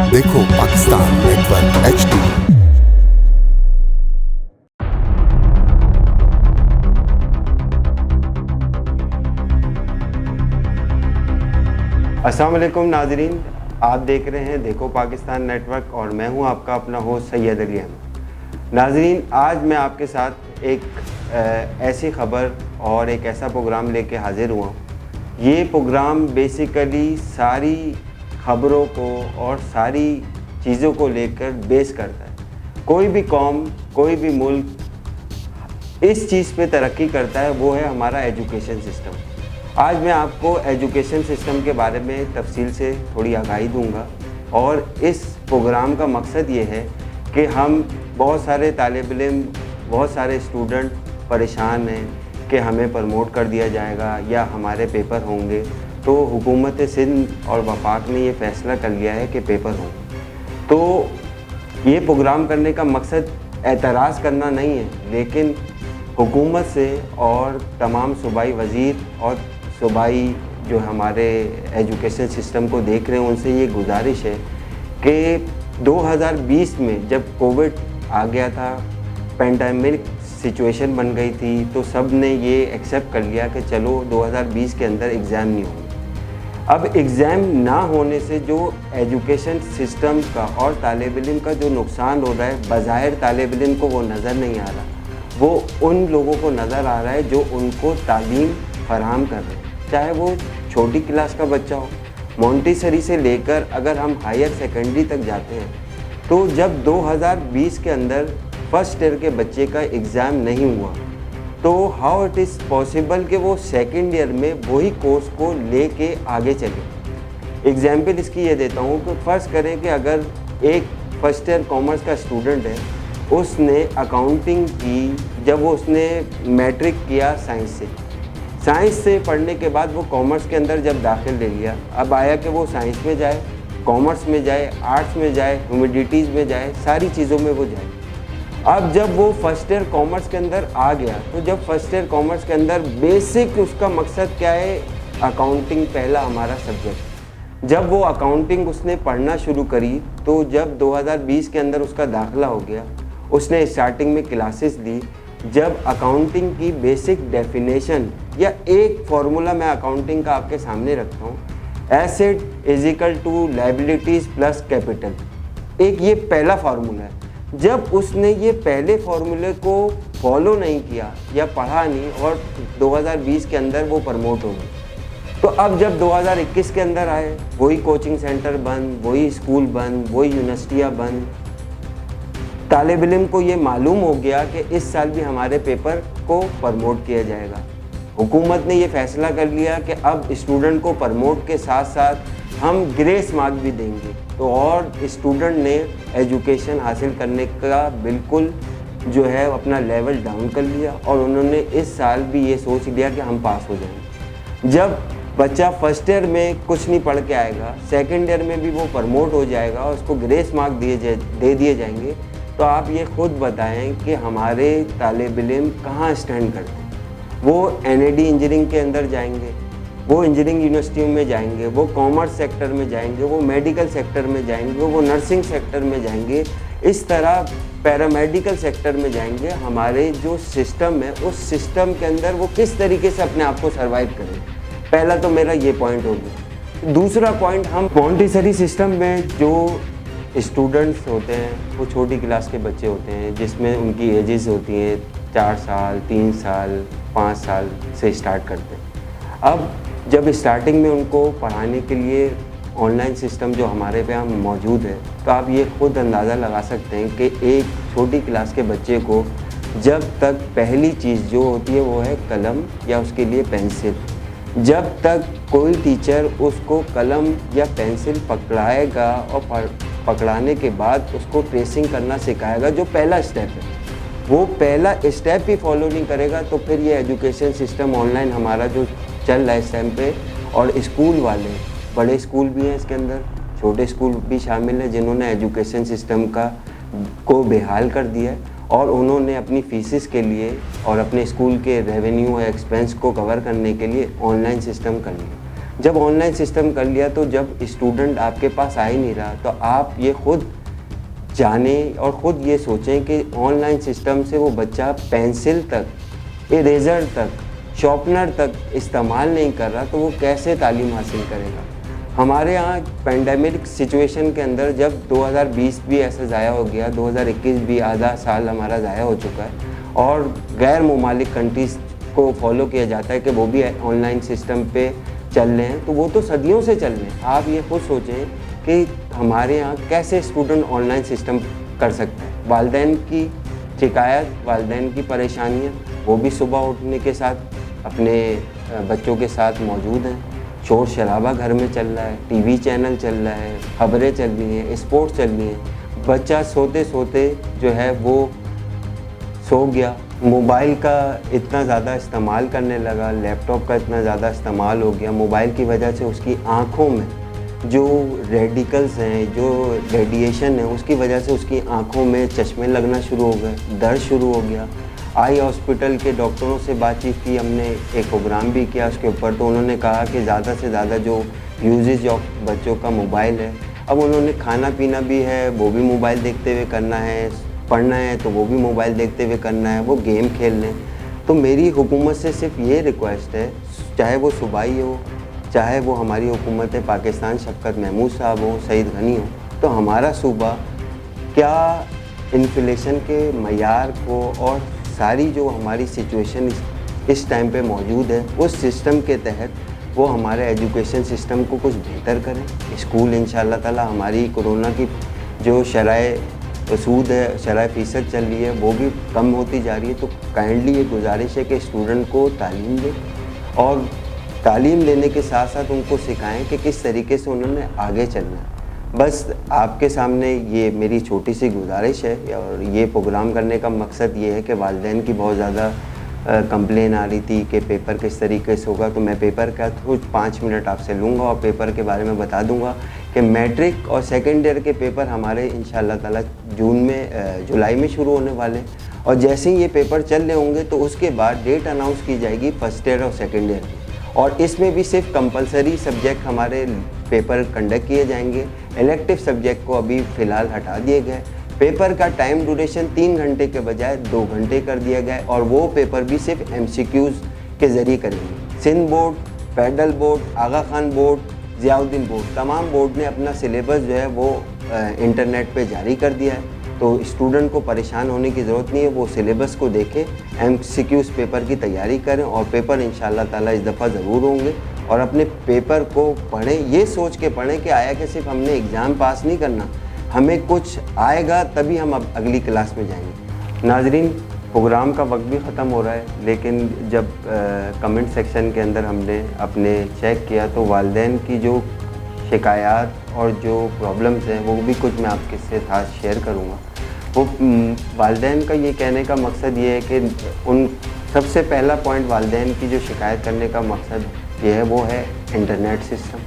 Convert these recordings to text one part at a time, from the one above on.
देखो Pakistan network HD। अस्सलाम वालेकुम नाज़रीन, आप देख रहे हैं देखो पाकिस्तान नेटवर्क और मैं हूं आपका अपना होस्ट सैयद अली अहमद। नाज़रीन, आज मैं आपके साथ एक ऐसी ख़बर और एक ऐसा प्रोग्राम लेके हाज़िर हुआ हूं। ये प्रोग्राम बेसिकली सारी ख़बरों को और सारी चीज़ों को लेकर बेस करता है। कोई भी कौम, कोई भी मुल्क इस चीज़ पे तरक्की करता है, वो है हमारा एजुकेशन सिस्टम। आज मैं आपको एजुकेशन सिस्टम के बारे में तफसील से थोड़ी आगाही दूंगा और इस प्रोग्राम का मकसद ये है कि हम बहुत सारे तालिब इल्म, बहुत सारे स्टूडेंट परेशान हैं कि हमें प्रमोट कर दिया जाएगा या हमारे पेपर होंगे। तो हुकूमत सिंध और वफाक ने ये फ़ैसला कर लिया है कि पेपर होंगे। तो ये प्रोग्राम करने का मकसद एतराज़ करना नहीं है, लेकिन हुकूमत से और तमाम सूबाई वज़ीर और सूबाई जो हमारे एजुकेशन सिस्टम को देख रहे हैं, उनसे ये गुजारिश है कि 2020 में जब कोविड आ गया था, पेंडेमिक सिचुएशन बन गई थी, तो सब ने ये एक्सेप्ट कर लिया कि चलो 2020 के अंदर एग्ज़ाम नहीं होंगे। अब एग्ज़ाम ना होने से जो एजुकेशन सिस्टम का और तालिब इल्म का जो नुकसान हो रहा है, बज़ाहिर तालिब इल्म को वो नज़र नहीं आ रहा, वो उन लोगों को नज़र आ रहा है जो उनको तालीम फराहम कर रहे हैं। चाहे वो छोटी क्लास का बच्चा हो, मोंटेसरी से लेकर अगर हम हायर सेकेंडरी तक जाते हैं, तो जब 2020 के अंदर फर्स्ट ईयर के बच्चे का एग्ज़ाम नहीं हुआ, तो हाउ इट इज़ पॉसिबल कि वो सेकेंड ईयर में वही कोर्स को लेके आगे चले। एग्जाम्पल इसकी ये देता हूँ कि फ़र्ज़ करें कि अगर एक फर्स्ट ईयर कॉमर्स का स्टूडेंट है, उसने अकाउंटिंग की, जब वो उसने मैट्रिक किया साइंस से पढ़ने के बाद वो कॉमर्स के अंदर जब दाखिल ले लिया, अब आया कि वो साइंस में जाए, कॉमर्स में जाए, आर्ट्स में जाए, ह्यूमैनिटीज़ में जाए, सारी चीज़ों में वो जाए। अब जब वो फर्स्ट ईयर कॉमर्स के अंदर आ गया, तो जब फर्स्ट ईयर कॉमर्स के अंदर बेसिक उसका मकसद क्या है, अकाउंटिंग पहला हमारा सब्जेक्ट। जब वो अकाउंटिंग उसने पढ़ना शुरू करी, तो जब 2020 के अंदर उसका दाखिला हो गया, उसने स्टार्टिंग में क्लासेस ली। जब अकाउंटिंग की बेसिक डेफिनेशन या एक फार्मूला मैं अकाउंटिंग का आपके सामने रखता हूँ, asset is equal to liabilities plus capital, एक ये पहला फार्मूला है। जब उसने ये पहले फार्मूले को फॉलो नहीं किया या पढ़ा नहीं और 2020 के अंदर वो प्रमोट हो गई, तो अब जब 2021 के अंदर आए, वही कोचिंग सेंटर बंद, वही स्कूल बंद, वही यूनिवर्सिटियाँ बंद। तालिब इल्म को ये मालूम हो गया कि इस साल भी हमारे पेपर को प्रमोट किया जाएगा। हुकूमत ने ये फ़ैसला कर लिया कि अब स्टूडेंट को प्रमोट के साथ साथ हम ग्रेस मार्क भी देंगे। तो और स्टूडेंट ने एजुकेशन हासिल करने का बिल्कुल जो है अपना लेवल डाउन कर लिया और उन्होंने इस साल भी ये सोच लिया कि हम पास हो जाएंगे। जब बच्चा फर्स्ट ईयर में कुछ नहीं पढ़ के आएगा, सेकंड ईयर में भी वो प्रमोट हो जाएगा और उसको ग्रेस मार्क दे दिए जाएंगे, तो आप ये खुद बताएं कि हमारे तालिब इल्म कहाँ स्टैंड करते हैं। वो NAD इंजीनियरिंग के अंदर जाएंगे, वो इंजीनियरिंग यूनिवर्सिटियों में जाएंगे, वो कॉमर्स सेक्टर में जाएंगे, वो मेडिकल सेक्टर में जाएंगे, वो नर्सिंग सेक्टर में जाएंगे, इस तरह पैरामेडिकल सेक्टर में जाएंगे। हमारे जो सिस्टम है, उस सिस्टम के अंदर वो किस तरीके से अपने आप को सर्वाइव करें, पहला तो मेरा ये पॉइंट हो गया। दूसरा पॉइंट, हम मोंटेसरी सिस्टम में जो स्टूडेंट्स होते हैं, वो छोटी क्लास के बच्चे होते हैं, जिसमें उनकी एजेस होती हैं 4 साल, 3 साल, 5 साल से स्टार्ट करते हैं। अब जब स्टार्टिंग में उनको पढ़ाने के लिए ऑनलाइन सिस्टम जो हमारे पे यहाँ मौजूद है, तो आप ये खुद अंदाज़ा लगा सकते हैं कि एक छोटी क्लास के बच्चे को जब तक पहली चीज़ जो होती है वो है कलम या उसके लिए पेंसिल, जब तक कोई टीचर उसको कलम या पेंसिल पकड़ाएगा और पकड़ाने के बाद उसको ट्रेसिंग करना सिखाएगा, जो पहला स्टेप है, वो पहला स्टेप भी फॉलो नहीं करेगा, तो फिर ये एजुकेशन सिस्टम ऑनलाइन हमारा जो चल रहा है इस टाइम पे, और स्कूल वाले, बड़े स्कूल भी हैं इसके अंदर, छोटे स्कूल भी शामिल हैं, जिन्होंने एजुकेशन सिस्टम को बेहाल कर दिया है और उन्होंने अपनी फीसिस के लिए और अपने स्कूल के रेवेन्यू और एक्सपेंस को कवर करने के लिए ऑनलाइन सिस्टम कर लिया। जब ऑनलाइन सिस्टम कर लिया तो जब स्टूडेंट आपके पास आ ही नहीं रहा तो आप ये खुद जानें और ख़ुद ये सोचें कि ऑनलाइन सिस्टम से वो बच्चा पेंसिल तक, इरेज़र तक, शॉर्पनर तक इस्तेमाल नहीं कर रहा तो वो कैसे तालीम हासिल करेगा। हमारे यहाँ पेंडेमिक सिचुएशन के अंदर जब 2020 भी ऐसा ज़ाया हो गया, 2021 भी आधा साल हमारा ज़ाया हो चुका है और गैर मुमालिक कंट्रीज़ को फॉलो किया जाता है कि वो भी ऑनलाइन सिस्टम पे चल रहे हैं, तो वो तो सदियों से चल रहे हैं। आप ये खुद सोचें कि हमारे यहाँ कैसे स्टूडेंट ऑनलाइन सिस्टम कर सकते हैं। वालिदैन की शिकायत, वालिदैन की परेशानियाँ, वो भी सुबह उठने के साथ अपने बच्चों के साथ मौजूद हैं। शोर शराबा घर में चल रहा है, टीवी चैनल चल रहा है, खबरें चल रही हैं, स्पोर्ट्स चल रही हैं। बच्चा सोते सोते जो है वो सो गया, मोबाइल का इतना ज़्यादा इस्तेमाल करने लगा, लैपटॉप का इतना ज़्यादा इस्तेमाल हो गया। मोबाइल की वजह से उसकी आँखों में जो रेडिकल्स हैं, जो रेडिएशन है, उसकी वजह से उसकी आँखों में चश्मे लगना शुरू हो गए, दर्द शुरू हो गया। आई हॉस्पिटल के डॉक्टरों से बातचीत की हमने, एक प्रोग्राम भी किया उसके ऊपर, तो उन्होंने कहा कि ज़्यादा से ज़्यादा जो यूजेज ऑफ बच्चों का मोबाइल है, अब उन्होंने खाना पीना भी है वो भी मोबाइल देखते हुए करना है, पढ़ना है तो वो भी मोबाइल देखते हुए करना है, वो गेम खेल लें। तो मेरी हुकूमत से सिर्फ ये रिक्वेस्ट है, चाहे वो सूबाई हो, चाहे वो हमारी हुकूमत पाकिस्तान शफकत महमूद साहब हो, सईद गनी हो, तो हमारा सूबा क्या इन्फ्लेशन के मयार को और सारी जो हमारी सिचुएशन इस टाइम पे मौजूद है उस सिस्टम के तहत वो हमारे एजुकेशन सिस्टम को कुछ बेहतर करें। स्कूल इंशाअल्लाह ताला हमारी कोरोना की जो शरह सूद है, शरह फ़ीसद चल रही है, वो भी कम होती जा रही है। तो काइंडली ये गुजारिश है कि स्टूडेंट को तालीम दें और तालीम लेने के साथ साथ उनको सिखाएं कि किस तरीके से उन्होंने आगे चलना है। बस आपके सामने ये मेरी छोटी सी गुजारिश है और ये प्रोग्राम करने का मकसद ये है कि वालिदैन की बहुत ज़्यादा कंप्लेन आ रही थी कि पेपर किस तरीके से होगा, तो मैं पेपर का कुछ 5 मिनट आपसे लूँगा और पेपर के बारे में बता दूँगा कि मैट्रिक और सेकेंड ईयर के पेपर हमारे इंशाअल्लाह ताला जुलाई में शुरू होने वाले हैं और जैसे ही ये पेपर चल रहे होंगे तो उसके बाद डेट अनाउंस की जाएगी फर्स्ट ईयर और सेकेंड ईयर की, और इसमें भी सिर्फ कंपलसरी सब्जेक्ट हमारे पेपर कंडक्ट किए जाएंगे। इलेक्टिव सब्जेक्ट को अभी फ़िलहाल हटा दिए गए। पेपर का टाइम ड्यूरेशन 3 घंटे के बजाय 2 घंटे कर दिया गया और वो पेपर भी सिर्फ MCQs के ज़रिए करेंगे। सिंध बोर्ड, फेडरल बोर्ड, आगा खान बोर्ड, ज़ियाउद्दीन बोर्ड, तमाम बोर्ड ने अपना सिलेबस जो है वो इंटरनेट पे जारी कर दिया है, तो स्टूडेंट को परेशान होने की ज़रूरत नहीं है। वो सिलेबस को देखें, MCQs पेपर की तैयारी करें और पेपर इंशाअल्लाह ताला इस दफ़ा ज़रूर होंगे और अपने पेपर को पढ़ें, ये सोच के पढ़ें कि आया कि सिर्फ हमने एग्ज़ाम पास नहीं करना, हमें कुछ आएगा तभी हम अब अगली क्लास में जाएंगे। नाजरीन, प्रोग्राम का वक्त भी ख़त्म हो रहा है, लेकिन जब कमेंट सेक्शन के अंदर हमने अपने चेक किया तो वालिदैन की जो शिकायत और जो प्रॉब्लम्स हैं वो भी कुछ मैं आपके साथ शेयर करूँगा। वो वालिदैन का ये कहने का मकसद ये है कि उन सबसे पहला पॉइंट वालिदैन की जो शिकायत करने का मकसद ये है वो है इंटरनेट सिस्टम।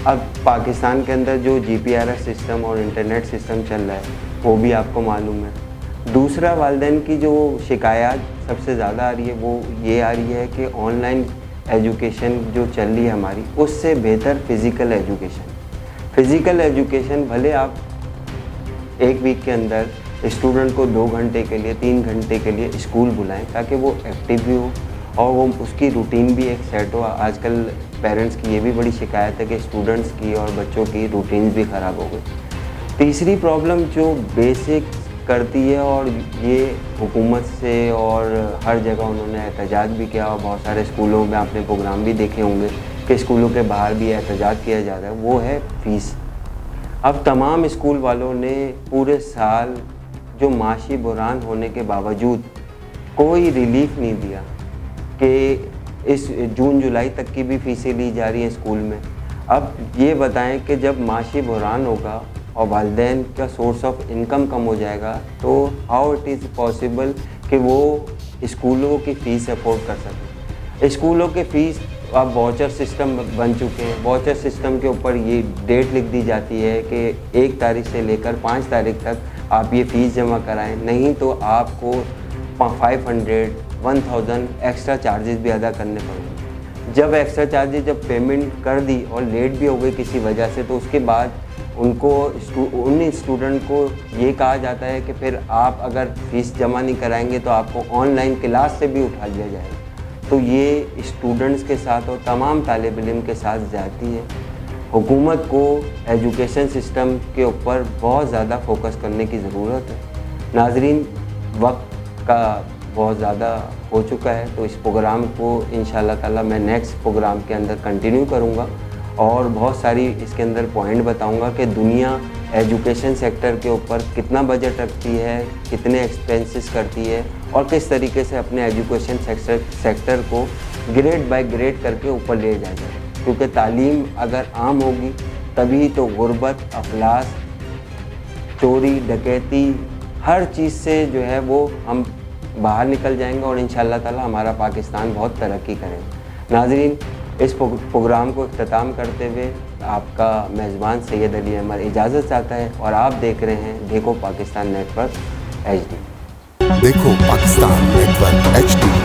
अब पाकिस्तान के अंदर जो GPRS सिस्टम और इंटरनेट सिस्टम चल रहा है वो भी आपको मालूम है। दूसरा, वालिदैन की जो शिकायत सबसे ज़्यादा आ रही है वो ये आ रही है कि ऑनलाइन एजुकेशन जो चल रही है हमारी, उससे बेहतर फ़िज़िकल एजुकेशन भले आप एक वीक के अंदर स्टूडेंट को 2 घंटे के लिए, 3 घंटे के लिए स्कूल बुलाएं ताकि वो एक्टिव भी हो और वो उसकी रूटीन भी एक सेट हो। आजकल पेरेंट्स की ये भी बड़ी शिकायत है कि स्टूडेंट्स की और बच्चों की रूटीन्स भी ख़राब हो गई। तीसरी प्रॉब्लम जो बेसिक करती है और ये हुकूमत से और हर जगह उन्होंने एहतजाज भी किया और बहुत सारे स्कूलों में आपने प्रोग्राम भी देखे होंगे कि स्कूलों के बाहर भी एहतजाज किया जा रहा है, वो है फ़ीस। अब तमाम स्कूल वालों ने पूरे साल जो माशी बुहरान होने के बावजूद कोई रिलीफ नहीं दिया कि इस जून जुलाई तक की भी फ़ीसें ली जा रही हैं स्कूल में। अब ये बताएं कि जब माशी बुहरान होगा और वालिदैन का सोर्स ऑफ इनकम कम हो जाएगा तो हाउ इट इज़ पॉसिबल कि वो स्कूलों की फ़ीस अफोर्ड कर सकें। स्कूलों के फ़ीस अब वाउचर सिस्टम बन चुके हैं। वाउचर सिस्टम के ऊपर ये डेट लिख दी जाती है कि 1 तारीख से लेकर 5 तारीख तक आप ये फ़ीस जमा कराएं, नहीं तो आपको 500, 1000 एक्स्ट्रा चार्जेस भी अदा करने पड़ेंगे। जब एक्स्ट्रा चार्जेज जब पेमेंट कर दी और लेट भी हो गई किसी वजह से, तो उसके बाद उन स्टूडेंट को ये कहा जाता है कि फिर आप अगर फ़ीस जमा नहीं कराएंगे तो आपको ऑनलाइन क्लास से भी उठा लिया जाएगा। तो ये स्टूडेंट्स के साथ और तमाम तालिब इल्म के साथ जाती है। हुकूमत को एजुकेशन सिस्टम के ऊपर बहुत ज़्यादा फोकस करने की ज़रूरत है। नाज़रीन, वक्त का बहुत ज़्यादा हो चुका है, तो इस प्रोग्राम को इंशाअल्लाह ताला मैं नेक्स्ट प्रोग्राम के अंदर कंटिन्यू करूँगा और बहुत सारी इसके अंदर पॉइंट बताऊँगा कि दुनिया एजुकेशन सेक्टर के ऊपर कितना बजट रखती है, कितने एक्सपेंसेस करती है और किस तरीके से अपने एजुकेशन सेक्टर को ग्रेड बाय ग्रेड करके ऊपर ले जाया जाए। क्योंकि तालीम अगर आम होगी तभी तो गुर्बत, अफलास, चोरी, डकैती, हर चीज़ से जो है वो हम बाहर निकल जाएंगे और इंशाअल्लाह ताला हमारा पाकिस्तान बहुत तरक्की करेगा। नाज़रीन, इस प्रोग्राम को इख्तिताम करते हुए आपका मेज़बान सैयद अली अहमद इजाज़त चाहता है और आप देख रहे हैं देखो पाकिस्तान नेटवर्क HD। देखो पाकिस्तान नेटवर्क HD।